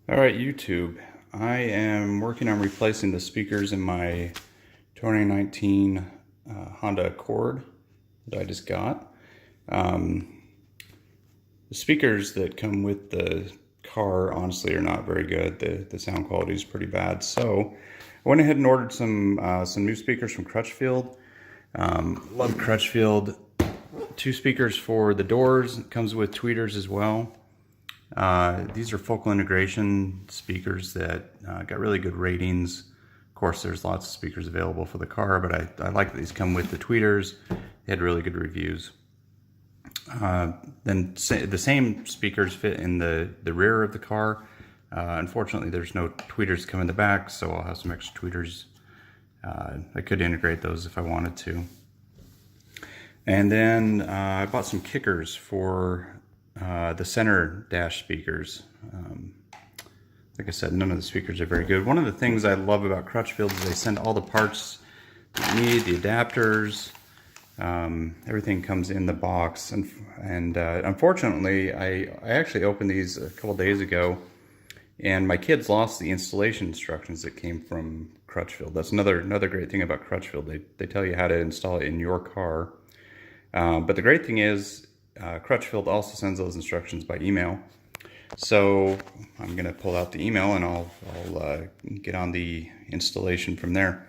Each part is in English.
All right, YouTube. I am working on replacing the speakers in my 2019 Honda Accord that I just got. The speakers that come with the car honestly are not very good. The sound quality is pretty bad. So I went ahead and ordered some new speakers from Crutchfield. Love Crutchfield. 2 speakers for the doors. It comes with tweeters as well. These are focal integration speakers that got really good ratings. Of course, there's lots of speakers available for the car, but I like that these come with the tweeters. They had really good reviews. Then the same speakers fit in the rear of the car. Unfortunately, there's no tweeters come in the back, so I'll have some extra tweeters. I could integrate those if I wanted to. And then I bought some kickers for the center dash speakers. Like I said, none of the speakers are very good. One of the things I love about Crutchfield is they send all the parts that you need, the adapters, everything comes in the box. And unfortunately, I actually opened these a couple days ago, and my kids lost the installation instructions that came from Crutchfield. That's another great thing about Crutchfield. They tell you how to install it in your car. But the great thing is, Crutchfield also sends those instructions by email. So I'm going to pull out the email and I'll get on the installation from there.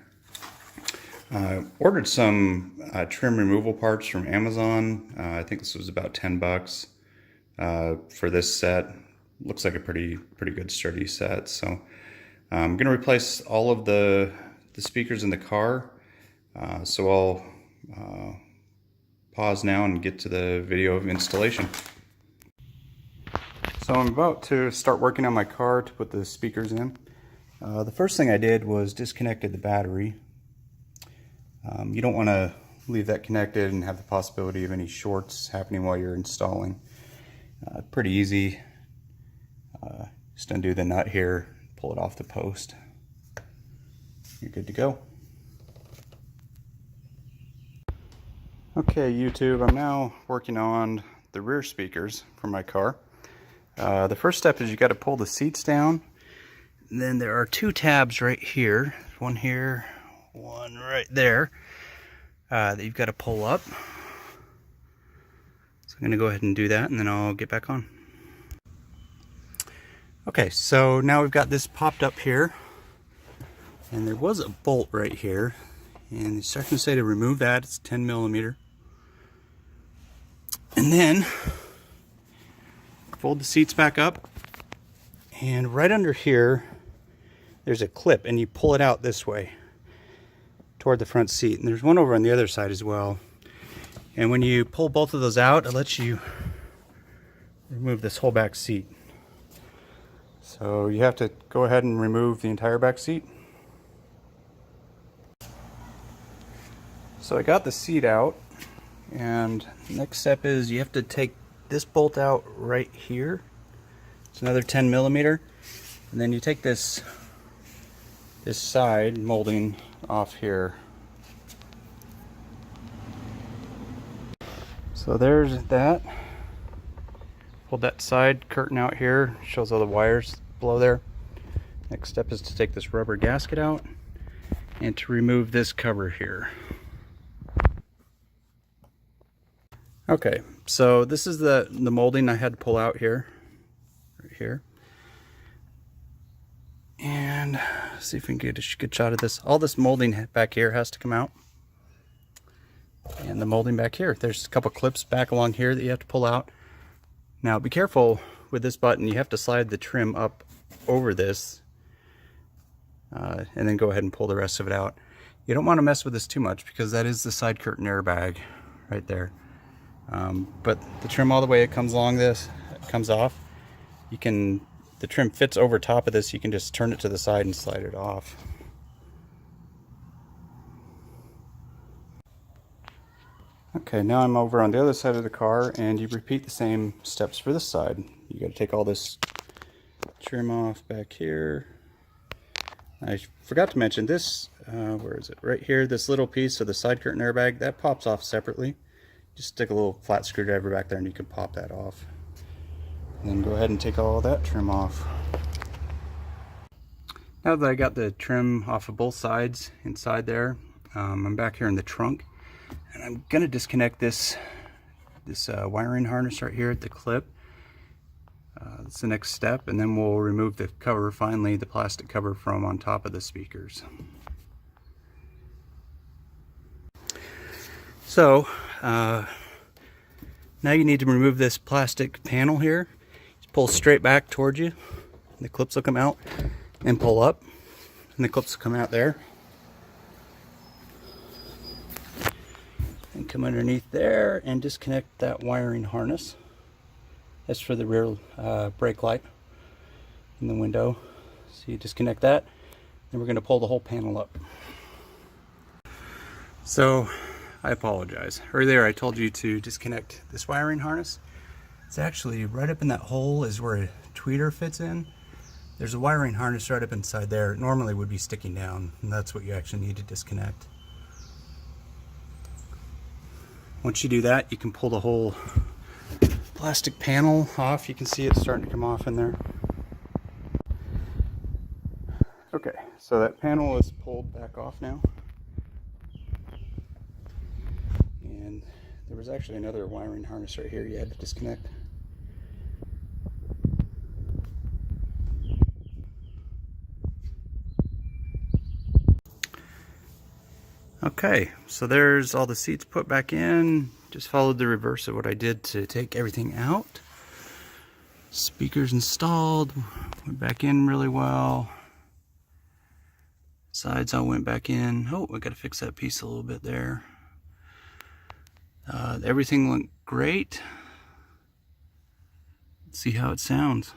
Ordered some trim removal parts from Amazon. I think this was about 10 bucks for this set. Looks like a pretty good sturdy set. So I'm going to replace all of the speakers in the car. So I'll pause now and get to the video of installation. So I'm about to start working on my car to put the speakers in. The first thing I did was disconnected the battery. You don't want to leave that connected and have the possibility of any shorts happening while you're installing. Pretty easy. Just undo the nut here, pull it off the post. You're good to go. Okay, YouTube, I'm now working on the rear speakers for my car. The first step is you got to pull the seats down. And then there are 2 tabs right here. One here, one right there, that you've got to pull up. So I'm going to go ahead and do that, and then I'll get back on. Okay, so now we've got this popped up here. And there was a bolt right here. And it's starting to say to remove that. It's 10 millimeter. And then fold the seats back up, and right under here there's a clip, and you pull it out this way toward the front seat, and there's one over on the other side as well. And when you pull both of those out, it lets you remove this whole back seat. So you have to go ahead and remove the entire back seat. So I got the seat out. And next step is you have to take this bolt out right here. It's another 10 millimeter. And then you take this side molding off here. So there's that. Pull that side curtain out here. Shows all the wires below there. Next step is to take this rubber gasket out and to remove this cover here. Okay, so this is the molding I had to pull out here, right here. And see if we can get a good shot of this. All this molding back here has to come out. And the molding back here. There's a couple clips back along here that you have to pull out. Now be careful with this button. You have to slide the trim up over this. And then go ahead and pull the rest of it out. You don't want to mess with this too much because that is the side curtain airbag right there. But the trim all the way it comes along this, it comes off. The trim fits over top of this, you can just turn it to the side and slide it off. Okay, now I'm over on the other side of the car, and you repeat the same steps for this side. You got to take all this trim off back here. I forgot to mention this, where is it? Right here, this little piece of the side curtain airbag, that pops off separately. Just stick a little flat screwdriver back there and you can pop that off. And then go ahead and take all that trim off. Now that I got the trim off of both sides inside there, I'm back here in the trunk, and I'm gonna disconnect this wiring harness right here at the clip. That's the next step, and then we'll remove the cover, finally the plastic cover from on top of the speakers. So now you need to remove this plastic panel here. Just pull straight back towards you. The clips will come out, and pull up, and the clips will come out there. And come underneath there and disconnect that wiring harness. That's for the rear brake light in the window. So you disconnect that, and we're going to pull the whole panel up. So I apologize. Earlier I told you to disconnect this wiring harness. It's actually right up in that hole is where a tweeter fits in. There's a wiring harness right up inside there. It normally would be sticking down, and that's what you actually need to disconnect. Once you do that, you can pull the whole plastic panel off. You can see it starting to come off in there. Okay, so that panel is pulled back off now. And there was actually another wiring harness right here you had to disconnect. Okay, so there's all the seats put back in. Just followed the reverse of what I did to take everything out. Speakers installed, went back in really well. Sides all went back in. Oh, I gotta fix that piece a little bit there. Everything went great. Let's see how it sounds.